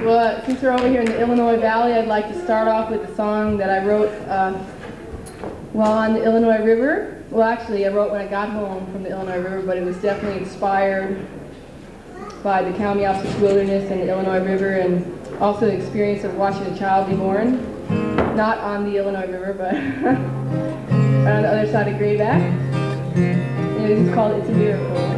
Well, since we're over here in the Illinois Valley, I'd like to start off with a song that I wrote while on the Illinois River. Well, actually, I wrote when I got home from the Illinois River, but it was definitely inspired by the Kalmiopsis Wilderness and the Illinois River, and also the experience of watching a child be born. Not on the Illinois River, but on the other side of Grayback. And it's called It's a Miracle.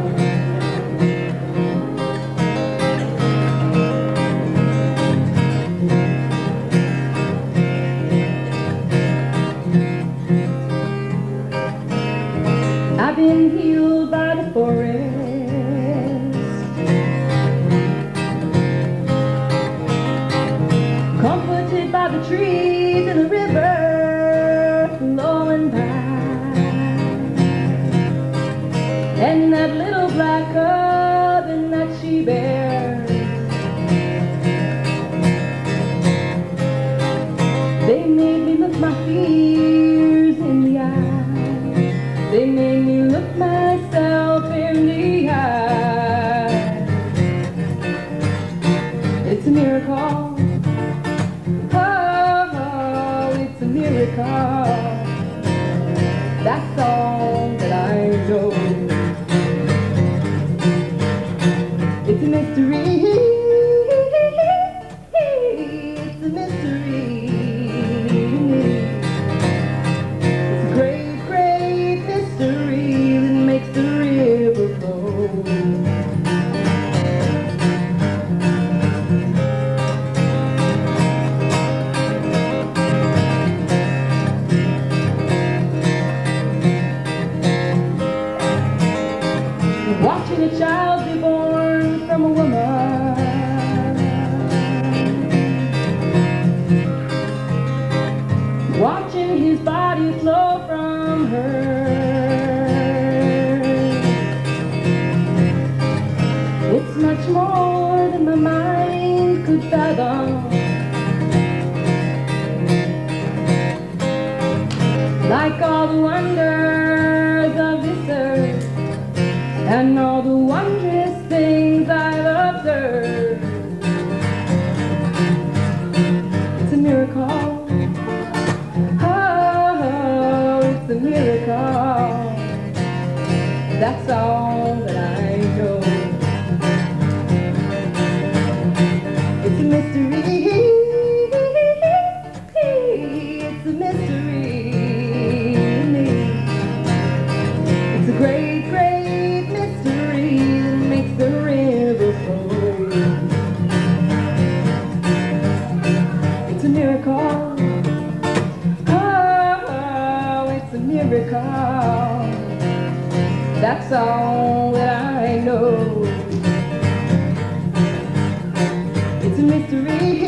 I've been healed by the forest, comforted by the trees and the river flowing by, and that little black oven that she bears. They made me look my fears in the eye. They made me look myself in the eye. It's a miracle. Oh, it's a miracle. That's all that I know. It's a mystery. It's a mystery. Watching a child be born from a woman, watching his body flow from her. It's much more than my mind could fathom. Like all the wonders of this earth, and all the wondrous things I've observed. It's a miracle. Oh, it's a miracle. That's all that I know. It's a mystery. It's a mystery. It's a great, great mystery that makes the river flow. It's a miracle. Oh, it's a miracle. That's all that I know. It's a mystery.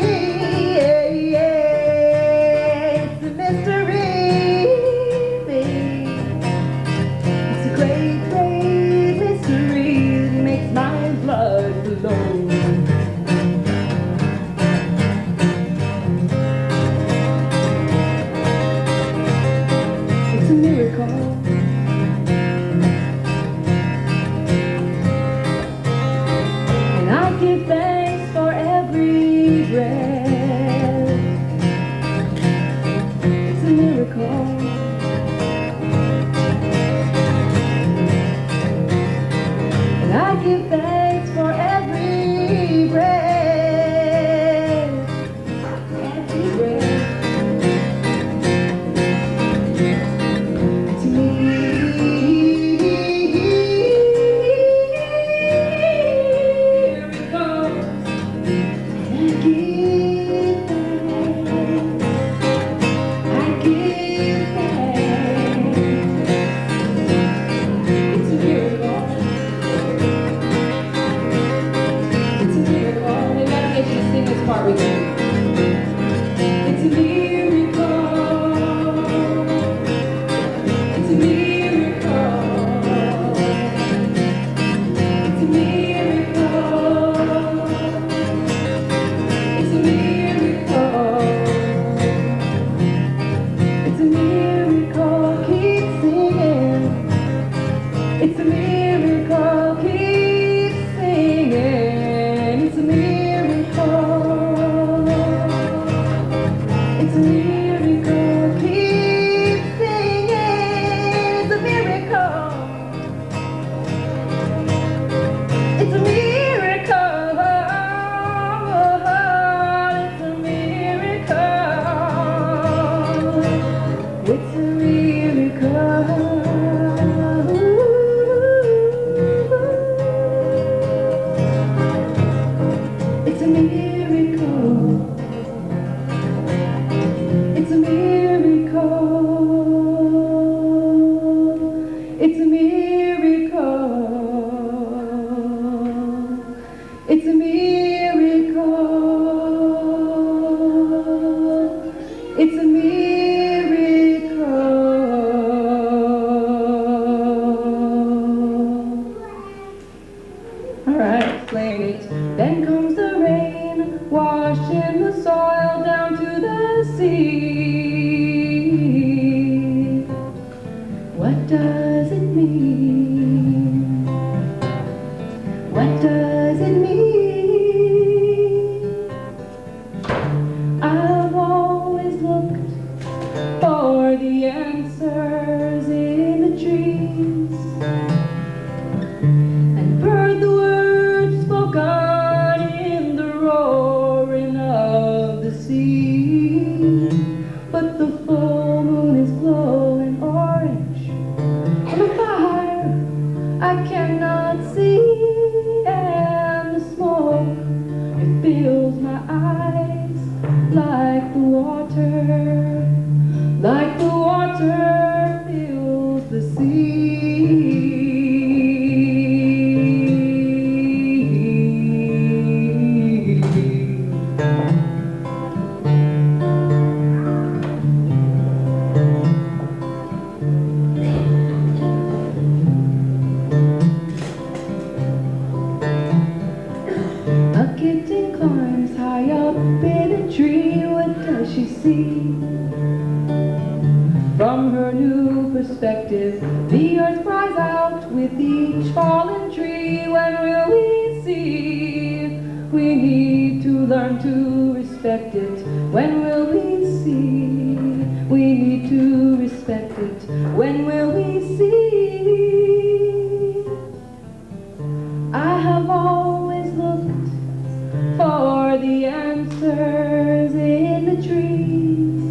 It's a mystery. It's a great, great mystery that makes my blood flow. It's a miracle. And I give thanks for every breath. It's a miracle. And I give thanks for every It's a miracle. It's a miracle. It's a miracle. It's a miracle. It's a miracle. All right, playing it. Then comes the rain, washing the soil down to the sea. What does it mean? What does it mean? I've always looked for the answers in the trees and heard the words spoken in the roaring of the sea. But the full moon is glowing orange on a fire I cannot see, and the smoke, it fills my eyes like the water fills the sea. A kitten climbs high up in a tree. What does she see? From her new perspective, the earth cries out with each fallen tree. When will we see? We need to learn to respect it. When will we see? We need to respect it. When will we see? I have always looked for the answers in the trees,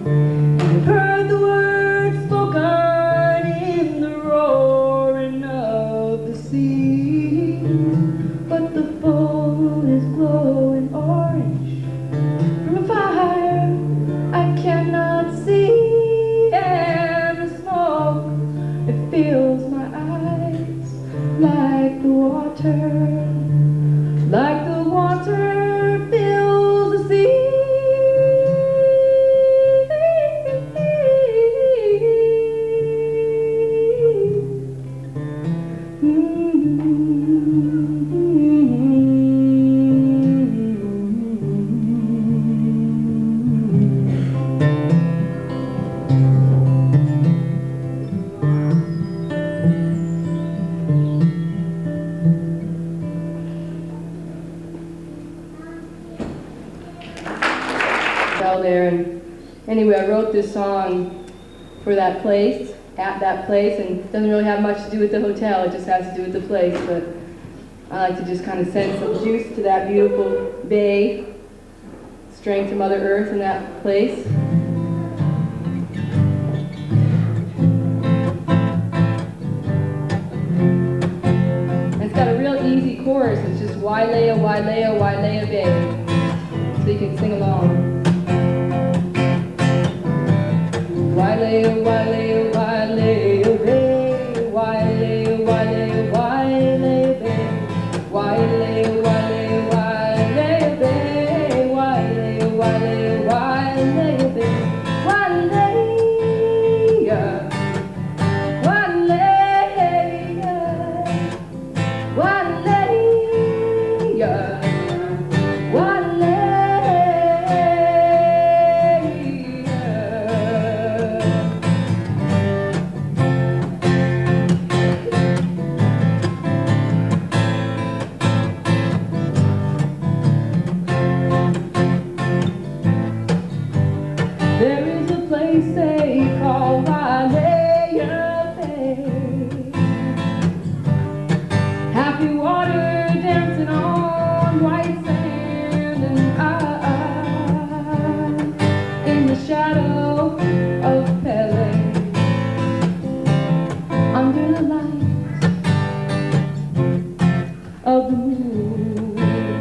and heard the words spoken in the roaring of the sea. But the full moon is glowing orange from a fire I cannot see, and the smoke, it fills my eyes like the water fills the sea. There, and anyway, I wrote this song for that place, at that place, and it doesn't really have much to do with the hotel, it just has to do with the place, but I like to just kind of send some juice to that beautiful bay, strength to Mother Earth in that place. And it's got a real easy chorus, it's just Wailea, Wailea, Wailea Bay, so you can sing along. Wailea, Wailea, Wailea Bay, Wailea, Wailea, Wailea Bay, Wailea, Wailea, Wailea Bay, Wailea, Wailea, Wailea Bay, Wailea, of the moon.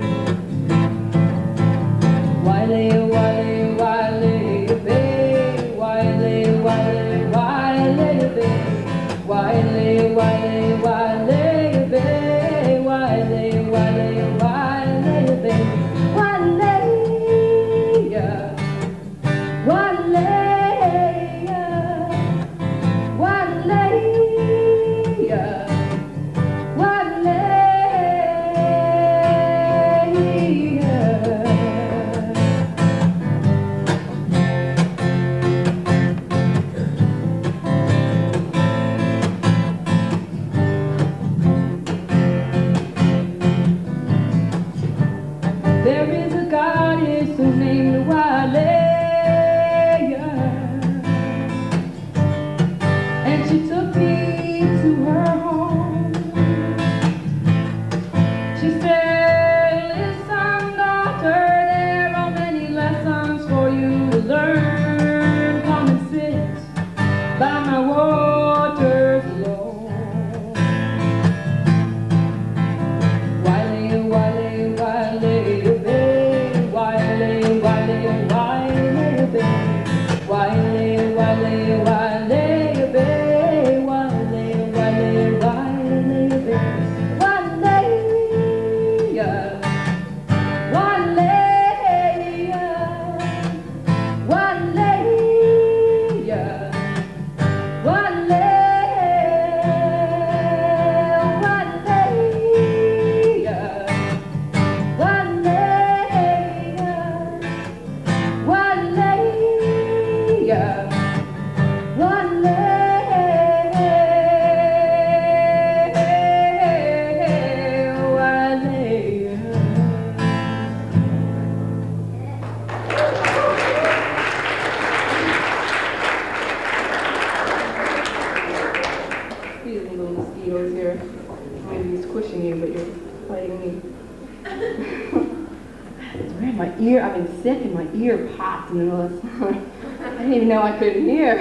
Sick and my ear popped in the middle of the song. I didn't even know I couldn't hear.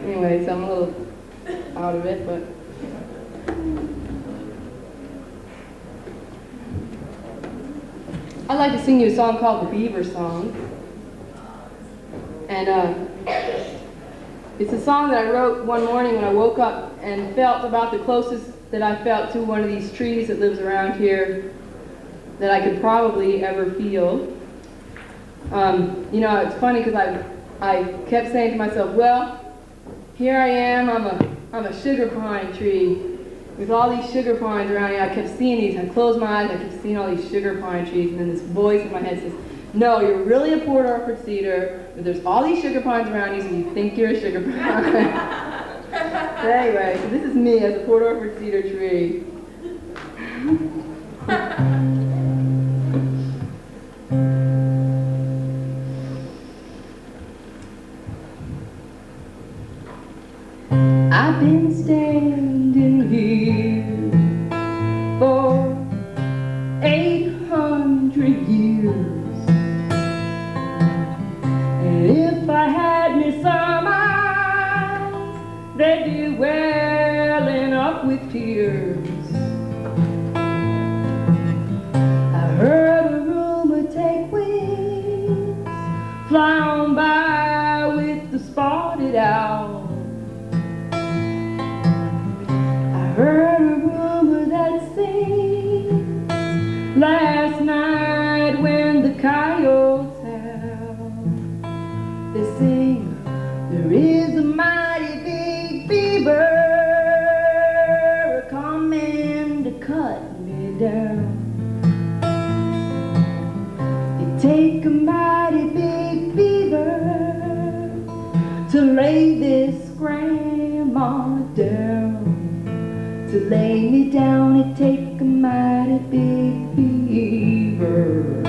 Anyway, so I'm a little out of it, but I'd like to sing you a song called the Beaver Song. And it's a song that I wrote one morning when I woke up and felt about the closest that I felt to one of these trees that lives around here that I could probably ever feel. You know, it's funny because I kept saying to myself, well, here I am, I'm a sugar pine tree with all these sugar pines around here. I kept seeing these, I closed my eyes, I kept seeing all these sugar pine trees, and then this voice in my head says, no, you're really a Port Orford cedar, but there's all these sugar pines around you, so you think you're a sugar pine. But anyway, so this is me as a Port Orford cedar tree. I've been standing here for 800 years, and if I had me some eyes, they'd be welling up with tears. I heard a rumor take wings, fly on by with the spotted owl. Heard a rumor that sings last night when the coyotes howl. They sing, there is a mighty big beaver coming to cut me down. They take a mighty big beaver to lay this grandma down. To lay me down, it take a mighty big beaver.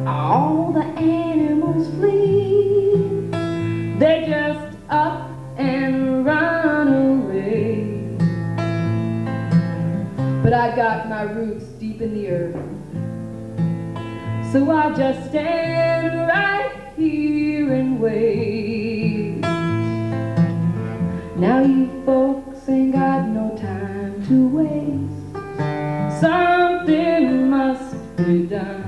All the animals flee, they just up and run away. But I got my roots deep in the earth, so I just stand right here and wait. Now you folks ain't got no time to waste. Something must be done.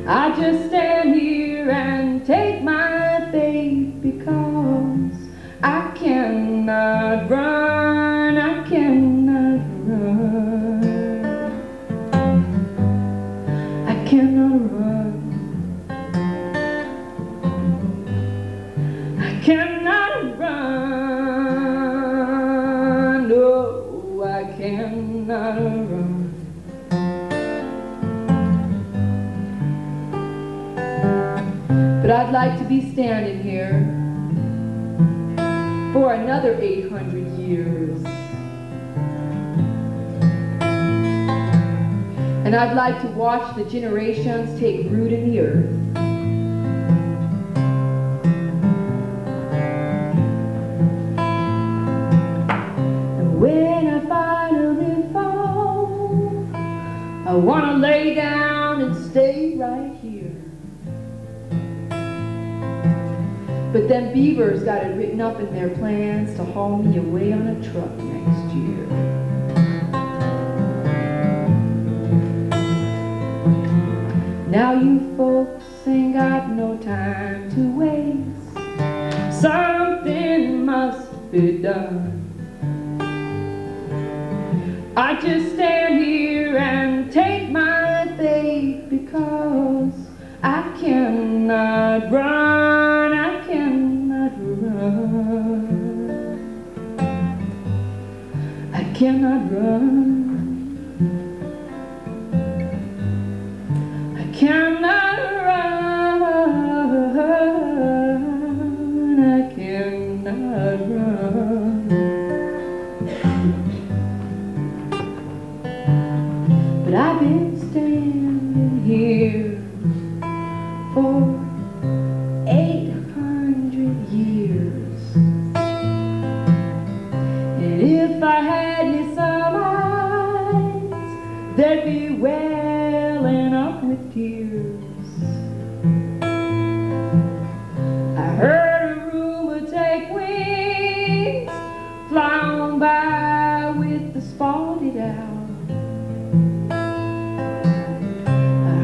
I just stand here and take my fate because I cannot run, I cannot run. I cannot run. I cannot run. No, I cannot run. But I'd like to be standing here for another 800 years. And I'd like to watch the generations take root in the earth. And when I finally fall, I want to lay down and stay right here. But them beavers got it written up in their plans to haul me away on a truck next year. Now you folks ain't got no time to waste. Something must be done. I just stand here and take my fate because I cannot run, I cannot run. I cannot run. I cannot run. I cannot run. But I've been standing here for 800 years. And if I had me some eyes, they'd be welling up with tears. I heard a rumor take wings, fly on by with the spotted owl. I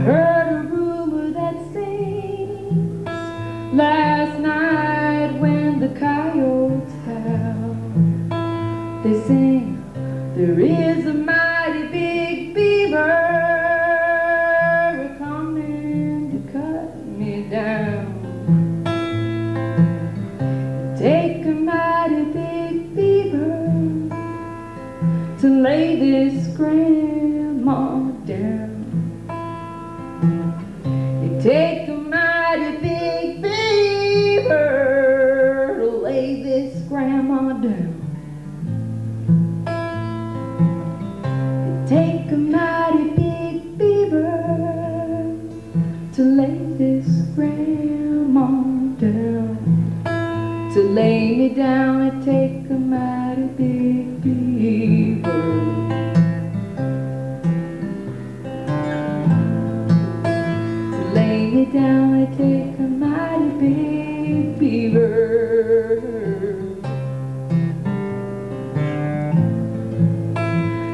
heard a rumor that sings last night when the coyotes howl. They sing, there is a mighty big beaver coming to cut me down. Take a mighty big beaver to lay this grandma down. It take a mighty big beaver to lay this grandma down. It take a mighty big beaver to lay this grandma down. To lay me down, it take a mighty big beaver. To lay me down, it take a mighty big beaver.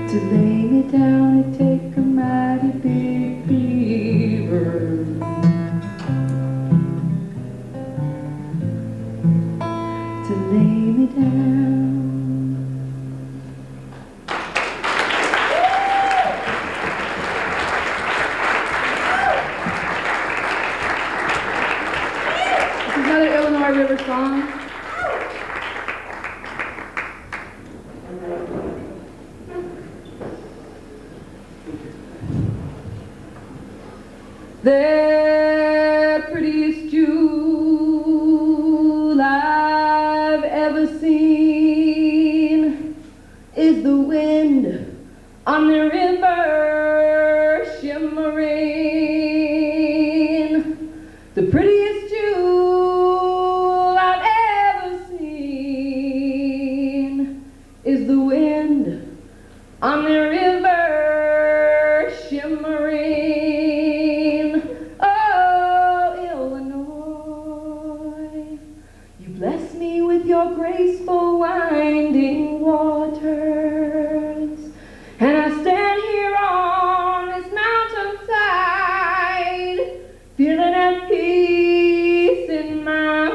To lay me down, it take a mighty big beaver. To lay me down. This is another Illinois River song. The prettiest jewel I've ever seen is the wind on the river shimmering. The prettiest jewel I've ever seen is the wind on the river shimmering. Bless me with your graceful winding waters, and I stand here on this mountainside, feeling at peace in my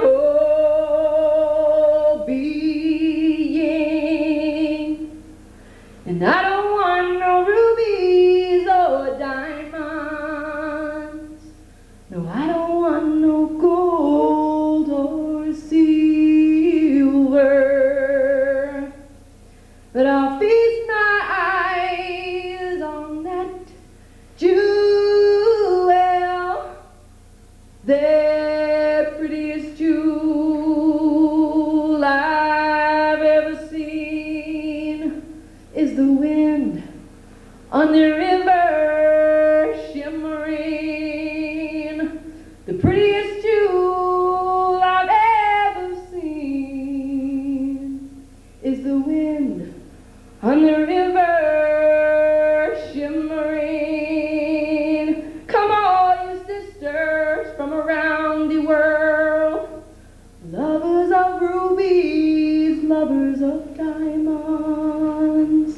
Lovers of rubies, lovers of diamonds.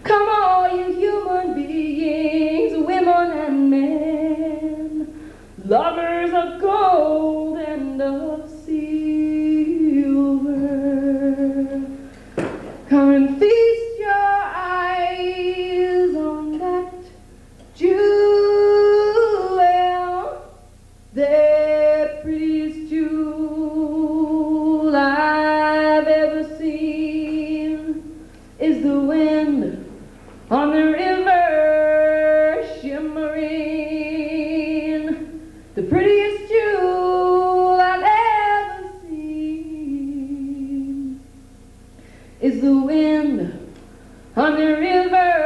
Come all you human beings, women and men, lovers of gold and of silver. Come and feast your eyes on that jewel, the prettiest jewel I've ever seen is the wind on the river shimmering, the prettiest jewel I've ever seen is the wind on the river